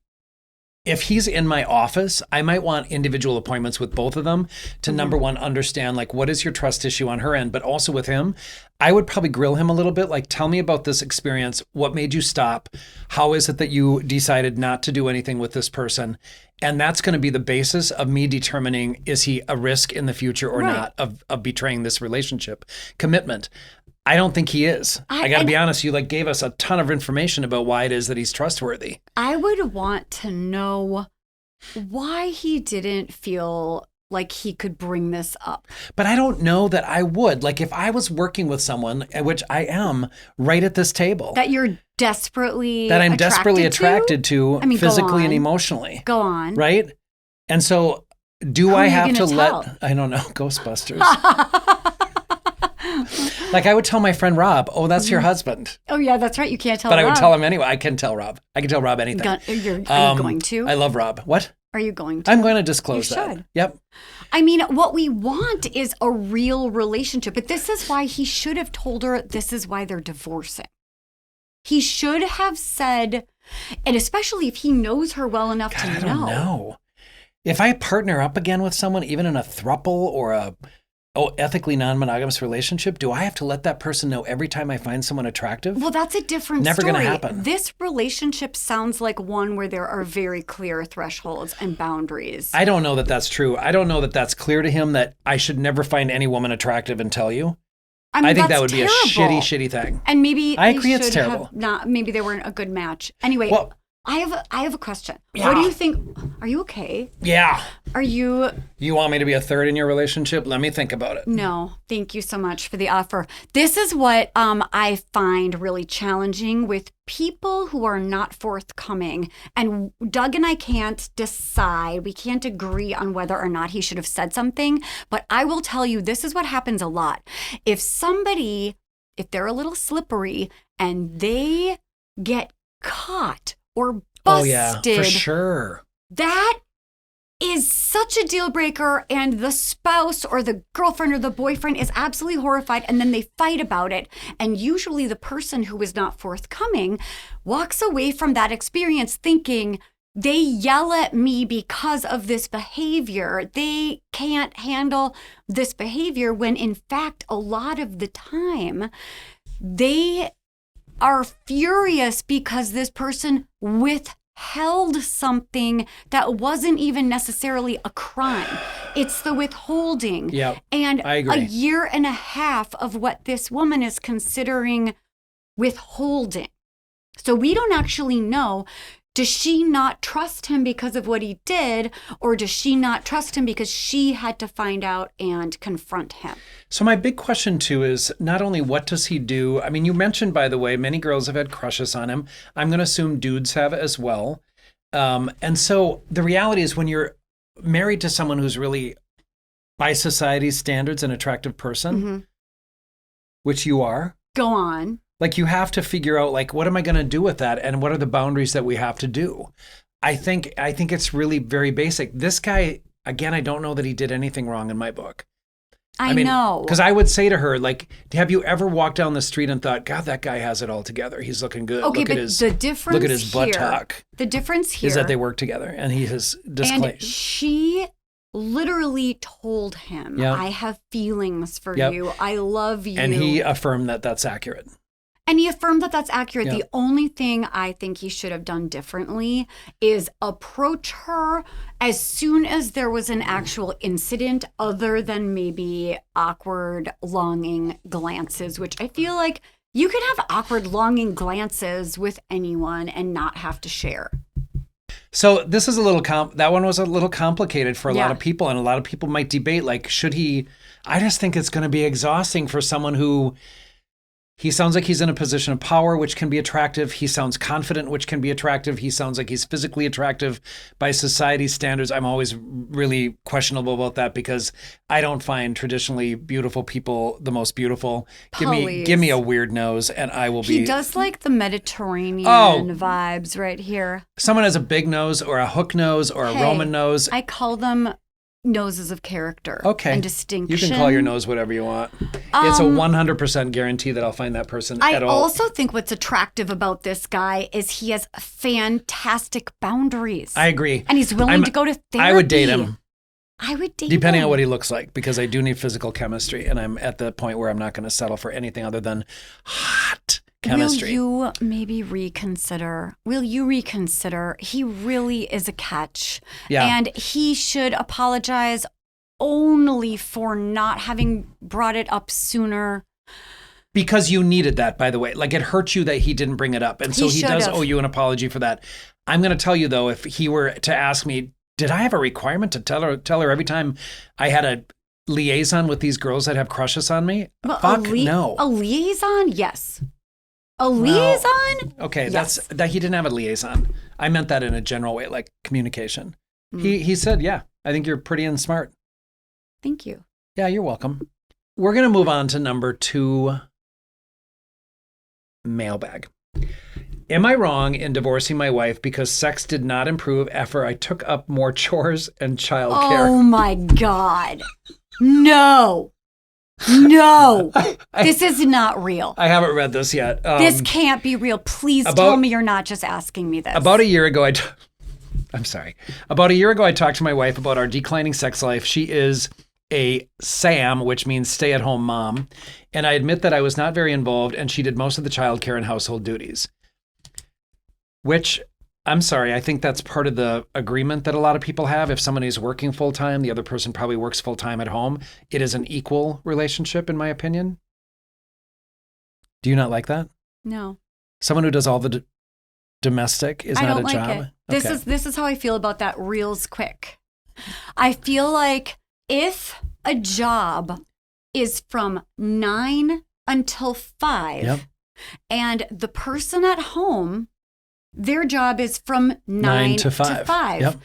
if he's in my office, I might want individual appointments with both of them to, number one, understand, like, what is your trust issue on her end, but also with him, I would probably grill him a little bit. Like, tell me about this experience. What made you stop? How is it that you decided not to do anything with this person? And that's going to be the basis of me determining, is he a risk in the future or not of betraying this relationship commitment? I don't think he is. I got to be honest. You gave us a ton of information about why it is that he's trustworthy. I would want to know why he didn't feel like he could bring this up. But I don't know that I would. Like, if I was working with someone, which I am right at this table. That you're desperately attracted to, physically and emotionally. Go on. Right? And so do I have to I don't know, Ghostbusters. Like, I would tell my friend Rob, oh, that's your husband. Oh, yeah, that's right. You can't tell Rob. But I would tell him anyway. I can tell Rob. I can tell Rob anything. Are you going to? I love Rob. What? Are you going to? I'm going to disclose that. You should. Yep. I mean, what we want is a real relationship. But this is why he should have told her this is why they're divorcing. He should have said, and especially if he knows her well enough to know. I don't know. If I partner up again with someone, even in a throuple or a ethically non-monogamous relationship, do I have to let that person know every time I find someone attractive? Well, that's a different Never story. Never going to happen. This relationship sounds like one where there are very clear thresholds and boundaries. I don't know that that's true. I don't know that that's clear to him, that I should never find any woman attractive and tell you. I mean, I think that that's would be terrible. a shitty thing. And maybe I they agree it's should terrible. have not. Maybe they weren't a good match. Anyway, Well- I have a question. Yeah. What do you think? Are you okay? Yeah. Are you? You want me to be a third in your relationship? Let me think about it. No, thank you so much for the offer. This is what I find really challenging with people who are not forthcoming. And Doug and I can't decide. We can't agree on whether or not he should have said something. But I will tell you, this is what happens a lot. If they're a little slippery and they get caught or busted, Oh, yeah, for sure. that is such a deal breaker, and the spouse or the girlfriend or the boyfriend is absolutely horrified, and then they fight about it. And usually the person who is not forthcoming walks away from that experience thinking, they yell at me because of this behavior. They can't handle this behavior, when in fact, a lot of the time, they are furious because this person withheld something that wasn't even necessarily a crime. It's the withholding. Yep, And I agree. a year and a half of what this woman is considering withholding. So we don't actually know. Does she not trust him because of what he did, or does she not trust him because she had to find out and confront him? So my big question too is not only what does he do? I mean, you mentioned, by the way, many girls have had crushes on him. I'm going to assume dudes have as well. And so the reality is, when you're married to someone who's really, by society's standards, an attractive person, which you are, Go on. like, you have to figure out, like, what am I going to do with that? And what are the boundaries that we have to do? I think it's really very basic. This guy, again, I don't know that he did anything wrong in my book. I know. Because I would say to her, like, have you ever walked down the street and thought, God, that guy has it all together. He's looking good. Okay, look but at his, the difference look at his butt here, talk. The difference here Is that they work together, and he has disclaimed. and she literally told him, Yep. I have feelings for Yep. you. I love you. And he affirmed that that's accurate. And he affirmed that that's accurate. Yep. The only thing I think he should have done differently is approach her as soon as there was an actual incident, other than maybe awkward, longing glances, which I feel like you can have awkward, longing glances with anyone and not have to share. So this is a little that one was a little complicated for a lot Yeah. of people, and a lot of people might debate, like, should he? I just think it's going to be exhausting for someone who, he sounds like he's in a position of power, which can be attractive. He sounds confident, which can be attractive. He sounds like he's physically attractive by society's standards. I'm always really questionable about that, because I don't find traditionally beautiful people the most beautiful. Give me Please. a weird nose and I will be. He does like the Mediterranean vibes right here. Someone has a big nose or a hook nose or a Hey, Roman nose. I call them noses of character Okay. and distinction. You can call your nose whatever you want. It's a 100% guarantee that I'll find that person I at all. also think what's attractive about this guy is he has fantastic boundaries. I agree. And he's willing to go to therapy. I would date him. I would date Depending him. on what he looks like, because I do need physical chemistry, and I'm at the point where I'm not going to settle for anything other than hot chemistry. Will you maybe reconsider? Will you reconsider? He really is a catch. Yeah. And he should apologize only for not having brought it up sooner. Because you needed that, by the way. Like, it hurt you that he didn't bring it up. And so he does should've. owe you an apology for that. I'm going to tell you, though, if he were to ask me, did I have a requirement to tell her every time I had a liaison with these girls that have crushes on me? Well, Fuck no. A liaison? Yes. A Well, liaison? Okay, Yes. that he didn't have a liaison. I meant that in a general way, like communication. Mm. He said, yeah, I think you're pretty and smart. Thank you. Yeah, you're welcome. We're going to move on to number 2, mailbag. Am I wrong in divorcing my wife because sex did not improve after I took up more chores and childcare? Oh my God. No. No. This is not real. I haven't read this yet. This can't be real. Please tell me you're not just asking me this. About a year ago, I'm sorry. About a year ago, I talked to my wife about our declining sex life. She is a SAM, which means stay-at-home mom. And I admit that I was not very involved, and she did most of the childcare and household duties. Which, I'm sorry, I think that's part of the agreement that a lot of people have. If somebody's working full-time, the other person probably works full-time at home. It is an equal relationship, in my opinion. Do you not like that? No. Someone who does all the domestic is I not don't a like job? it. This is how I feel about that reels quick. I feel like if a job is from 9 until 5 Yep. and the person at home, their job is from 9 to 5. Yep.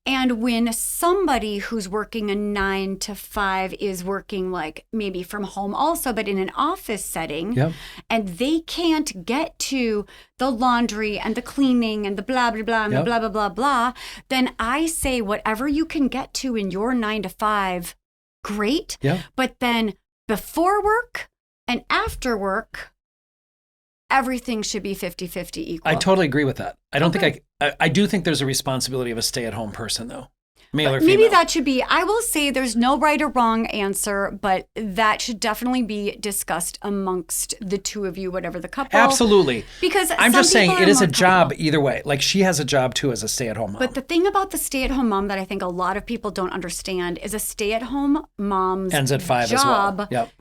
And when somebody who's working a 9 to 5 is working like maybe from home also, but in an office setting, Yep. and they can't get to the laundry and the cleaning and the blah, blah, blah, and the Yep. blah, blah, blah, blah, then I say whatever you can get to in your 9 to 5, great. Yep. But then before work and after work, everything should be 50-50 equal. I totally agree with that. I don't think I do think there's a responsibility of a stay-at-home person, though. Male or female. Maybe that should be, I will say there's no right or wrong answer, but that should definitely be discussed amongst the two of you, whatever the couple. Absolutely. Because I'm just saying it is a job comfortable. either way. Like she has a job too as a stay-at-home mom. But the thing about the stay-at-home mom that I think a lot of people don't understand is a stay-at-home mom's ends at 5 job, as well. Yep.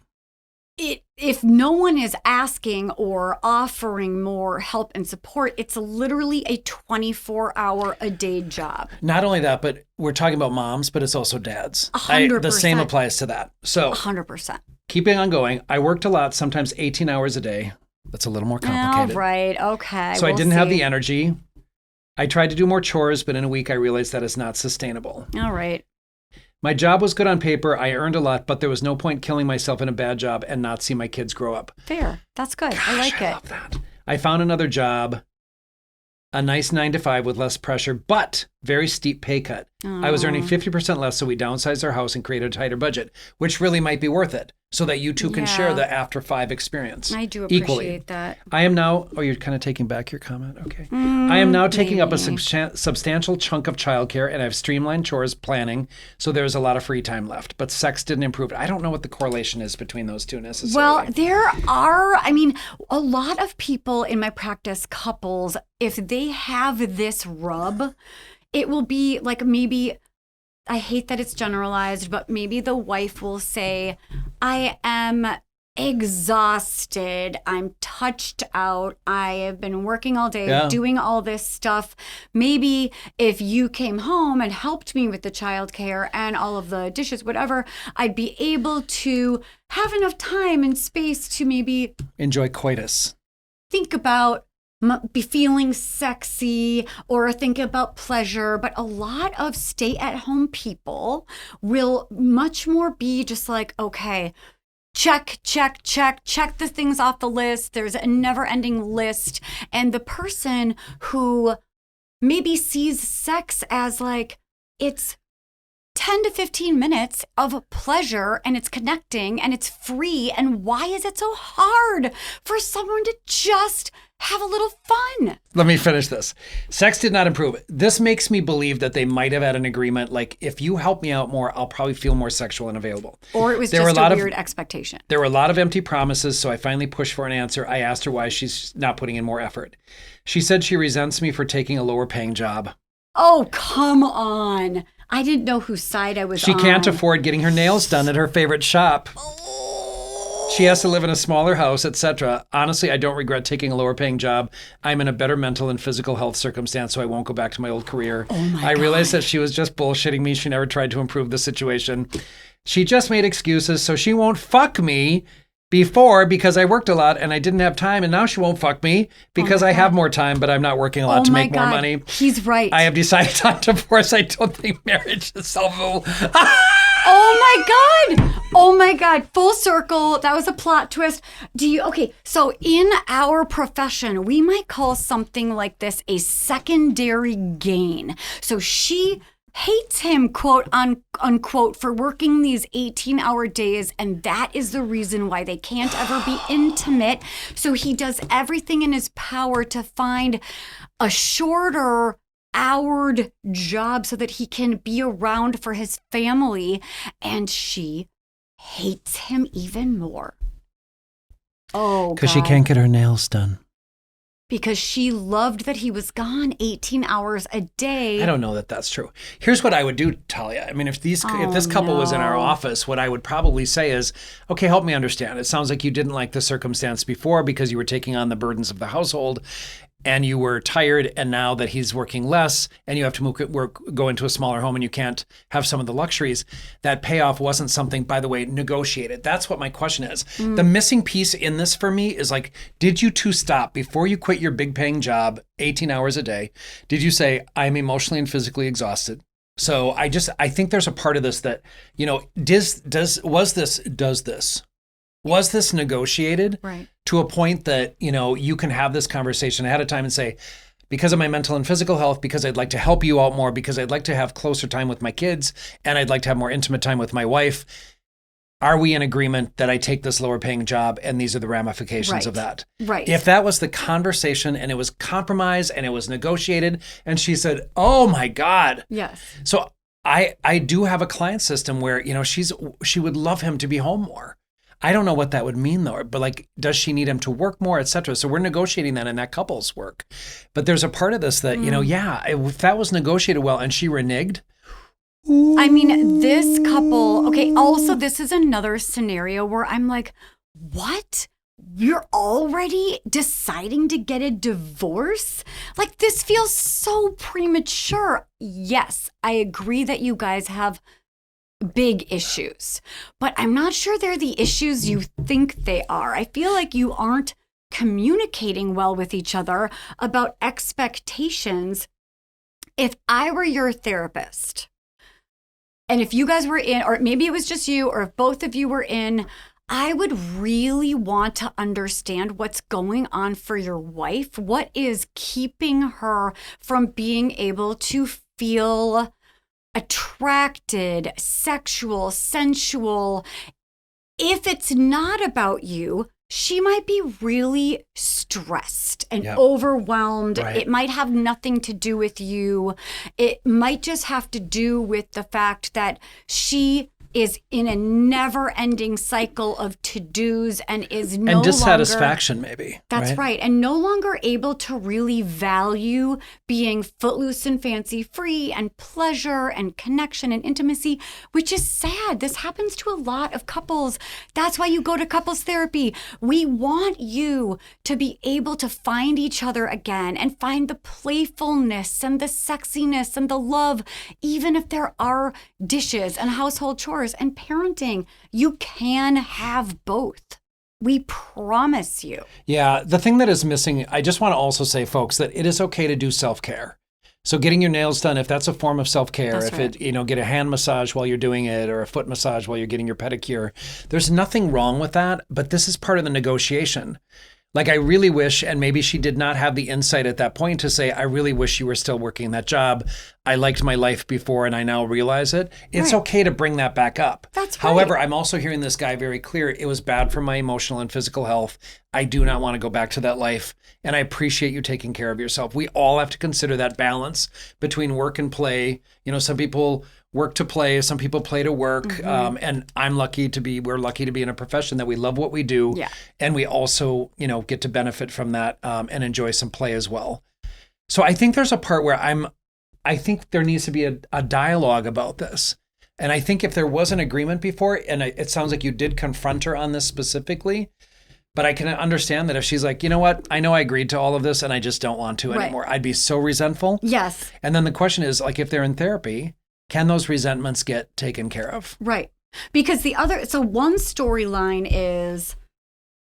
if no one is asking or offering more help and support, it's literally a 24-hour-a-day job. Not only that, but we're talking about moms, but it's also dads. 100%. The same applies to that. So 100%. keeping on going, I worked a lot, sometimes 18 hours a day. That's a little more complicated. All right. Okay. So I we'll didn't have see. the energy. I tried to do more chores, but in a week I realized that is not sustainable. All right. My job was good on paper. I earned a lot, but there was no point killing myself in a bad job and not see my kids grow up. Fair. That's good. I like I it. love that. I found another job, a nice 9 to 5 with less pressure, but very steep pay cut. I was earning 50% less, so we downsized our house and created a tighter budget, which really might be worth it, so that you two can share Yeah. the after 5 experience. I do appreciate equally. that. I am now, you're kind of taking back your comment. Okay. I am now taking up a maybe. substantial chunk of childcare, and I've streamlined chores planning, so there's a lot of free time left. But sex didn't improve. I don't know what the correlation is between those two necessarily. Well, there are, a lot of people in my practice, couples, if they have this rub, it will be like maybe, I hate that it's generalized, but maybe the wife will say, I am exhausted. I'm touched out. I have been working all day, doing all this stuff. Maybe if you came home and helped me with the childcare and all of the dishes, whatever, I'd be able to have enough time and space to maybe enjoy coitus. think about be feeling sexy or think about pleasure. But a lot of stay-at-home people will much more be just like, okay, check the things off the list. There's a never-ending list. And the person who maybe sees sex as like, it's 10 to 15 minutes of pleasure and it's connecting and it's free. And why is it so hard for someone to just have a little fun? Let me finish this. Sex did not improve. This makes me believe that they might have had an agreement like, if you help me out more, I'll probably feel more sexual and available. Or it was There were just a lot a of- weird expectation. There were a lot of empty promises, so I finally pushed for an answer. I asked her why she's not putting in more effort. She said she resents me for taking a lower paying job. Oh, come on. I didn't know whose side I was She on. can't afford getting her nails done at her favorite shop. She has to live in a smaller house, etc. Honestly, I don't regret taking a lower paying job. I'm in a better mental and physical health circumstance, so I won't go back to my old career. I realized that she was just bullshitting me. She never tried to improve the situation. She just made excuses, so she won't fuck me before because I worked a lot and I didn't have time, and now she won't fuck me because I have more time, but I'm not working a lot to make more money. He's right. I have decided on divorce. I don't think marriage is self-will. Oh my God. Full circle. That was a plot twist. Okay, so in our profession, we might call something like this a secondary gain. So she hates him, quote unquote, for working these 18-hour days, and that is the reason why they can't ever be intimate. So he does everything in his power to find a shorter houred job so that he can be around for his family, and she hates him even more. Oh, Because she can't get her nails done. because she loved that he was gone 18 hours a day. I don't know that that's true. Here's what I would do, Talia. I mean, if this couple was in our office, what I would probably say is, okay, help me understand. It sounds like you didn't like the circumstance before because you were taking on the burdens of the household and you were tired, and now that he's working less and you have to go into a smaller home and you can't have some of the luxuries, that payoff wasn't something, by the way, negotiated. That's what my question is. The missing piece in this for me is like, did you two stop before you quit your big paying job, 18 hours a day? Did you say, I'm emotionally and physically exhausted? So I think there's a part of this that, was this negotiated to a point that, you can have this conversation ahead of time and say, because of my mental and physical health, because I'd like to help you out more, because I'd like to have closer time with my kids, and I'd like to have more intimate time with my wife, are we in agreement that I take this lower paying job and these are the ramifications of that? Right. If that was the conversation and it was compromised and it was negotiated and she said, oh my God. Yes. So I do have a client system where, she would love him to be home more. I don't know what that would mean though, but like, does she need him to work more, et cetera? So we're negotiating that in that couple's work. But there's a part of this that, if that was negotiated well and she reneged. I mean, this couple, okay, also this is another scenario where I'm like, what? You're already deciding to get a divorce? Like, this feels so premature. Yes, I agree that you guys have big issues, but I'm not sure they're the issues you think they are. I feel like you aren't communicating well with each other about expectations. If I were your therapist, and if you guys were in, or maybe it was just you, or if both of you were in, I would really want to understand what's going on for your wife. What is keeping her from being able to feel attracted, sexual, sensual? If it's not about you, she might be really stressed and overwhelmed. Right. It might have nothing to do with you. It might just have to do with the fact that she is in a never-ending cycle of to-dos and is no and dissatisfaction maybe. That's right. And no longer able to really value being footloose and fancy-free and pleasure and connection and intimacy, which is sad. This happens to a lot of couples. That's why you go to couples therapy. We want you to be able to find each other again and find the playfulness and the sexiness and the love, even if there are dishes and household chores and parenting. You can have both. We promise you. Yeah. The thing that is missing, I just want to also say, folks, that it is okay to do self-care. So getting your nails done, if that's a form of self-care, get a hand massage while you're doing it or a foot massage while you're getting your pedicure, there's nothing wrong with that. But this is part of the negotiation. Like, I really wish, and maybe she did not have the insight at that point to say, I really wish you were still working that job. I liked my life before and I now realize it. It's okay to bring that back up. That's right. However, I'm also hearing this guy very clear. It was bad for my emotional and physical health. I do not want to go back to that life. And I appreciate you taking care of yourself. We all have to consider that balance between work and play. Some people work to play, some people play to work. And we're lucky to be in a profession that we love what we do. Yeah. And we also, get to benefit from that and enjoy some play as well. So I think there's a part where I think there needs to be a dialogue about this. And I think if there was an agreement before, and it sounds like you did confront her on this specifically, but I can understand that if she's like, you know what, I know I agreed to all of this and I just don't want to anymore. I'd be so resentful. Yes. And then the question is, like, if they're in therapy, can those resentments get taken care of? Right. Because one storyline is,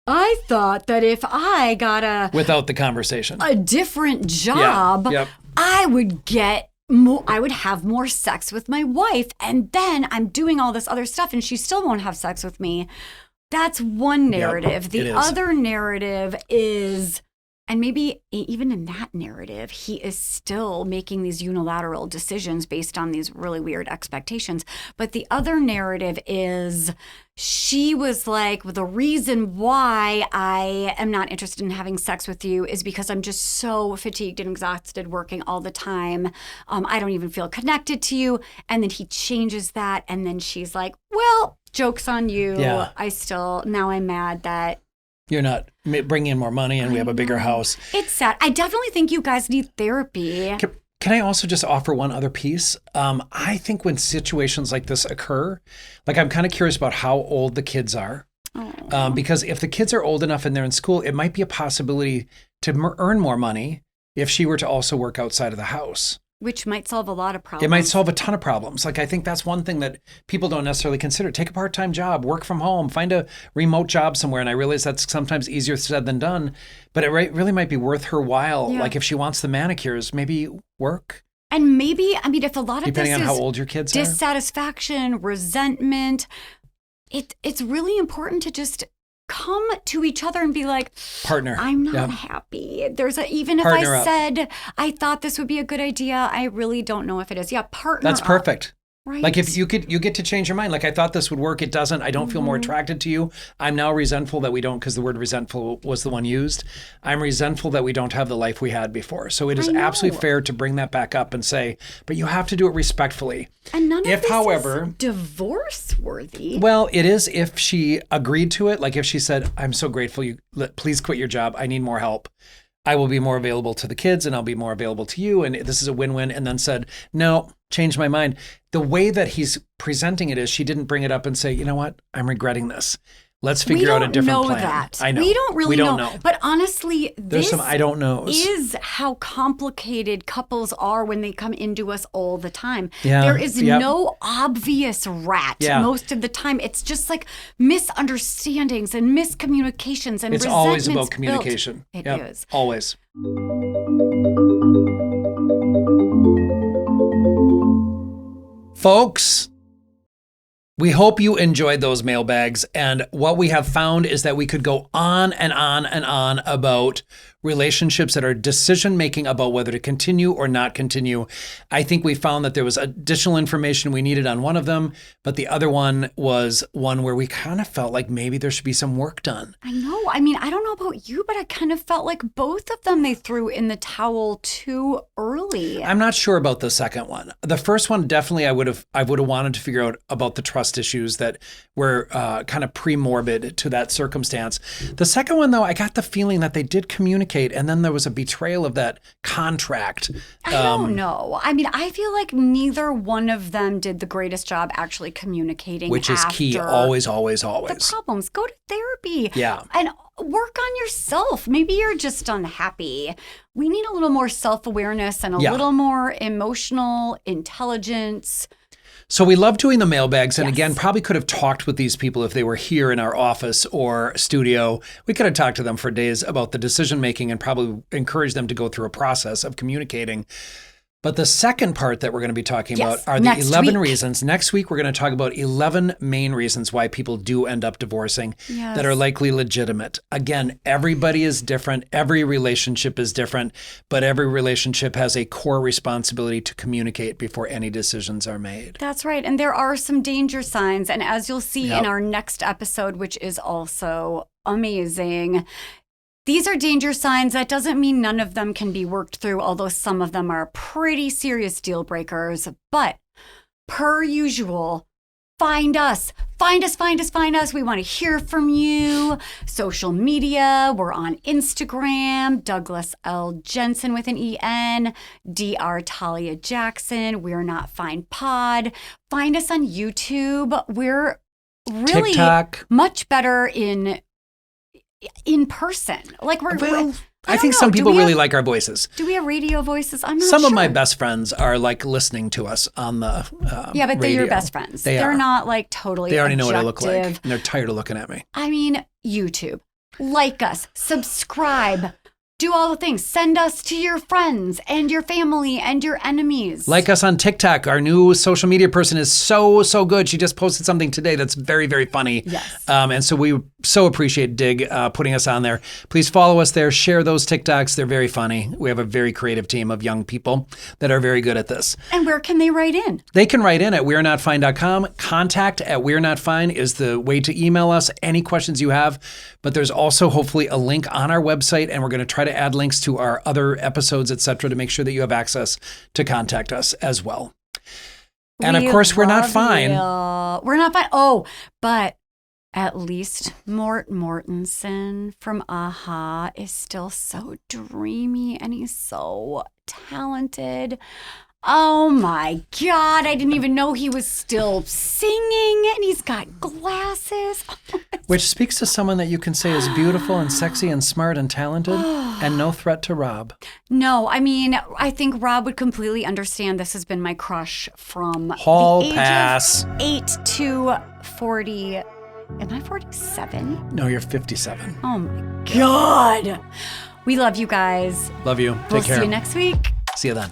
I thought that if I got without the conversation, a different job, I would get more, I would have more sex with my wife. And then I'm doing all this other stuff and she still won't have sex with me. That's one narrative. The other narrative is, and maybe even in that narrative, he is still making these unilateral decisions based on these really weird expectations. But the other narrative is, she was like, well, the reason why I am not interested in having sex with you is because I'm just so fatigued and exhausted working all the time. I don't even feel connected to you. And then he changes that. And then she's like, well, joke's on you. Yeah. Now I'm mad that You're not bringing in more money and we have a bigger house. It's sad. I definitely think you guys need therapy. Can I also just offer one other piece? I think when situations like this occur, like I'm kind of curious about how old the kids are. Because if the kids are old enough and they're in school, it might be a possibility to earn more money if she were to also work outside of the house. Which might solve a lot of problems. It might solve a ton of problems. Like, I think that's one thing that people don't necessarily consider. Take a part-time job, work from home, find a remote job somewhere. And I realize that's sometimes easier said than done, but it really might be worth her while. Yeah. Like if she wants the manicures, maybe work. And maybe, I mean, if a lot of depending this on is how old your kids dissatisfaction, resentment, it's really important to just come to each other and be like, partner, I'm not happy. Even partner if I up. said, I thought this would be a good idea, I really don't know if it is. Yeah, partner That's perfect. Right. Like if you get to change your mind. Like I thought this would work. It doesn't. I don't feel more attracted to you. I'm now resentful that we don't, because the word resentful was the one used. I'm resentful that we don't have the life we had before. So it is absolutely fair to bring that back up and say, but you have to do it respectfully. And none of this however, is divorce worthy. Well, it is if she agreed to it. Like if she said, I'm so grateful please quit your job. I need more help. I will be more available to the kids and I'll be more available to you. And this is a win-win. And then said, no, changed my mind. The way that he's presenting it is she didn't bring it up and say, you know what? I'm regretting this. Let's figure out a different plan. That. I know. We don't really know. But honestly, there's some I don't knows. Is how complicated couples are when they come into us all the time. Yeah. There is no obvious rat most of the time. It's just like misunderstandings and miscommunications and it's always about communication. It is. Always. Folks, we hope you enjoyed those mailbags, and what we have found is that we could go on and on and on about relationships that are decision-making about whether to continue or not continue. I think we found that there was additional information we needed on one of them, but the other one was one where we kind of felt like maybe there should be some work done. I know. I mean, I don't know about you, but I kind of felt like both of them, they threw in the towel too early. I'm not sure about the second one. The first one, definitely I would have wanted to figure out about the trust issues that were kind of pre-morbid to that circumstance. The second one, though, I got the feeling that they did communicate, and then there was a betrayal of that contract. I don't know. I mean, I feel like neither one of them did the greatest job actually communicating. Which is key. Always, always, always. The problems. Go to therapy. Yeah. And work on yourself. Maybe you're just unhappy. We need a little more self-awareness and a little more emotional intelligence. So we love doing the mailbags, and again, probably could have talked with these people if they were here in our office or studio. We could have talked to them for days about the decision making and probably encouraged them to go through a process of communicating. But the second part that we're going to be talking about are the 11 reasons. Next week, we're going to talk about 11 main reasons why people do end up divorcing that are likely legitimate. Again, everybody is different. Every relationship is different, but every relationship has a core responsibility to communicate before any decisions are made. That's right. And there are some danger signs. And as you'll see in our next episode, which is also amazing, these are danger signs. That doesn't mean none of them can be worked through, although some of them are pretty serious deal breakers. But per usual, find us. Find us, find us, find us. We want to hear from you. Social media, we're on Instagram, Douglas L. Jensen with an E-N, Dr. Talia Jackson, We're Not Fine Pod. Find us on YouTube. We're really TikTok. Much better in person. Like I think some people really like our voices. Do we have radio voices? I'm not Some sure. of my best friends are like listening to us on the yeah, but they're radio. your best friends. They're not like totally They already know what I objective. look like, and they're tired of looking at me. I mean, YouTube. Like us. Subscribe. Do all the things. Send us to your friends and your family and your enemies. Like us on TikTok. Our new social media person is so good. She just posted something today that's very, very funny. Yes. And so we so appreciate Dig putting us on there. Please follow us there. Share those TikToks. They're very funny. We have a very creative team of young people that are very good at this. And where can they write in? They can write in at wearenotfine.com. Contact@wearenotfine is the way to email us any questions you have. But there's also hopefully a link on our website, and we're going to try to add links to our other episodes, etc., to make sure that you have access to contact us as well. And of course, we're not fine. We're not fine. Oh, but At least Mort Mortensen from AHA is still so dreamy and he's so talented. Oh my God, I didn't even know he was still singing and he's got glasses. Which speaks to someone that you can say is beautiful and sexy and smart and talented and no threat to Rob. No, I mean, I think Rob would completely understand this has been my crush from Hall the age pass. of 8 to 40. Am I 47? No, you're 57. Oh my God. We love you guys. Love you. Take We'll care. see you next week. See you then.